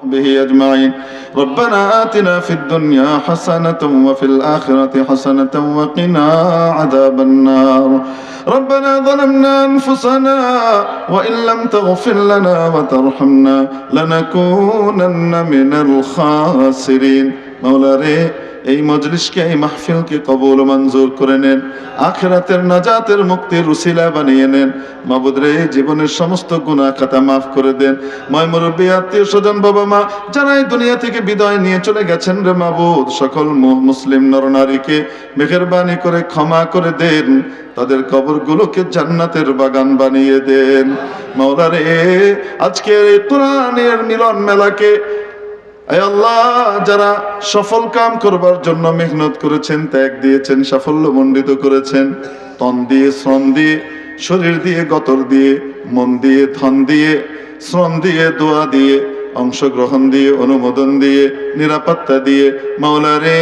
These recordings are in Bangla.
وصحبه أجمعين. ربنا آتنا في الدنيا حسنة وفي الآخرة حسنة وقنا عذاب النار. ربنا ظلمنا أنفسنا وإن لم تغفر لنا وترحمنا لنكونن من الخاسرين. مولا রে, এই মজলিসকে, এই মাহফিলকে কবুল ও মঞ্জুর করে নেন, আখিরাতের নাজাতের মুক্তির উসিলা বানিয়ে নেন। মাবুদ রে, জীবনের সমস্ত গুনাহ খাতা মাফ করে দেন। ময় মুরব্বী, আত্মীয় স্বজন, বাবা মা যারা এই দুনিয়া থেকে বিদায় নিয়ে চলে গেছেন রে মাবুদ, সকল মুসলিম নরনারীকে মেহেরবানি করে ক্ষমা করে দেন, তাদের কবরগুলোকে জান্নাতের বাগান বানিয়ে দেন। মাওলা রে, আজকের এই কোরআনের মিলন মেলাকে আয় আল্লাহ, যারা সফল কাম করবার জন্য মেহনত করেছেন, ত্যাগ দিয়েছেন, সাফল্য মণ্ডিত করেছেন, তন দিয়ে, শ্রম দিয়ে, শরীর দিয়ে, গতর দিয়ে, মন দিয়ে, ধন দিয়ে, শ্রম দিয়ে, দোয়া দিয়ে, অংশগ্রহণ দিয়ে, অনুমোদন দিয়ে, নিরাপত্তা দিয়ে, মাওলা রে,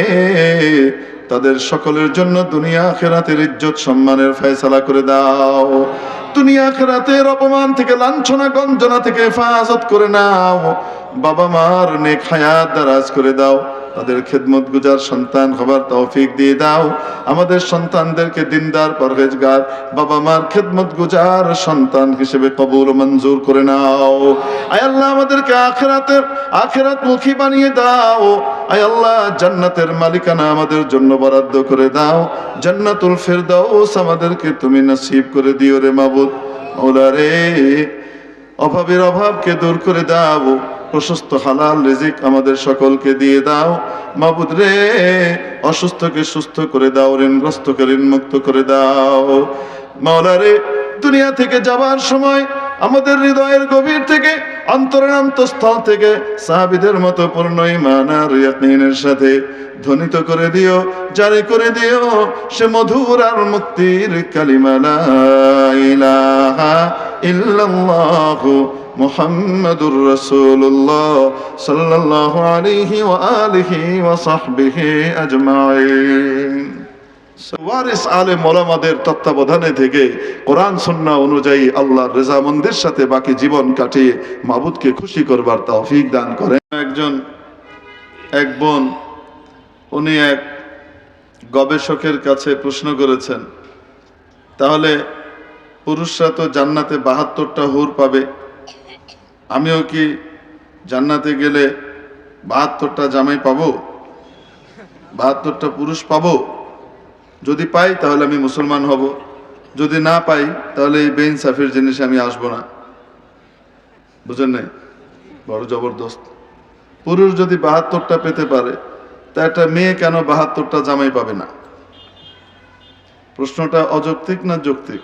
তাদের সকলের জন্য দুনিয়া আখিরাতের ইজ্জত সম্মানের ফয়সালা করে দাও। দুনিয়া আখিরাতের অপমান থেকে, লাঞ্ছনা গঞ্জনা থেকে হেফাজত করে নাও। বাবা মার নেক হায়াত দারাজ করে দাও, তাদের খেদমত গুজার সন্তান হবার তৌফিক দিয়ে দাও। আমাদের সন্তানদেরকে দিনদার, পরহেজগার, বাবা মার খেদমত গুজার সন্তান হিসেবে কবুল ও মঞ্জুর করে নাও। আয় আল্লাহ, আমাদেরকে আখিরাত মুখী বানিয়ে দাও। আয় আল্লাহ, জান্নাতের মালিকানা আমাদের জন্য বরাদ্দ করে দাও। জান্নাতুল ফেরদাউস আমাদেরকে তুমি নসিব করে দিও রে মাবুদ। মাওলা রে, অভাবের অভাবকে দূর করে দাও, প্রশস্ত হালাল রিজিক আমাদের সকলকে দিয়ে দাও। মাবুদ রে, অসুস্থকে সুস্থ করে দাও, ঋণগ্রস্তকে ঋণমুক্ত করে দাও। মাওলা রে, দুনিয়া থেকে যাবার সময় আমাদের হৃদয়ের গভীর থেকে, অন্তরের অন্তঃস্থল থেকে সাহাবীদের মতো পূর্ণ ঈমান আর ইয়াকিনের সাথে ধ্বনিত করে দিও, জারি করে দিও সে মধুর আর মুক্তির কালিমা, লা ইলাহা ইল্লাল্লাহু মুহাম্মাদুর রাসূলুল্লাহ সাল্লাল্লাহু আলাইহি ওয়া আলিহি ওয়া সাহবিহি আজমাইন। ওয়ারিস আলেম ওলামাদের তত্ত্বাবধানে থেকে কোরআন সুন্নাহ অনুযায়ী আল্লাহর রেজামন্দির সাথে বাকি জীবন কাটিয়ে মাবুদকে খুশি করবার তৌফিক দান করেন। এক বোন, উনি এক গবেষকের কাছে প্রশ্ন করেছেন, তাহলে পুরুষরা তো জান্নাতে ৭২টা হুর পাবে, আমিও কি জান্নাতে গেলে ৭২টা জামাই পাবো, ৭২টা পুরুষ পাবো? যদি পাই তাহলে আমি মুসলমান হব, যদি না পাই তাহলে এই বেইনসাফির জিনিসে আমি আসবো না। বুঝেন নাই? বড় জবরদস্ত। পুরুষ যদি ৭২টা পেতে পারে, তা একটা মেয়ে কেন ৭২টা জামাই পাবে না? প্রশ্নটা অযৌক্তিক না যৌক্তিক?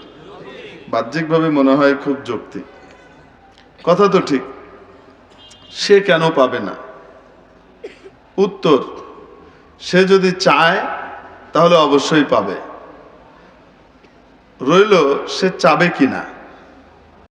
বাহ্যিকভাবে মনে হয় খুব যৌক্তিক। কথা তো ঠিক, সে কেন পাবে না? উত্তর, সে যদি চায় তাহলে অবশ্যই পাবে। রইল সে চাবে কিনা।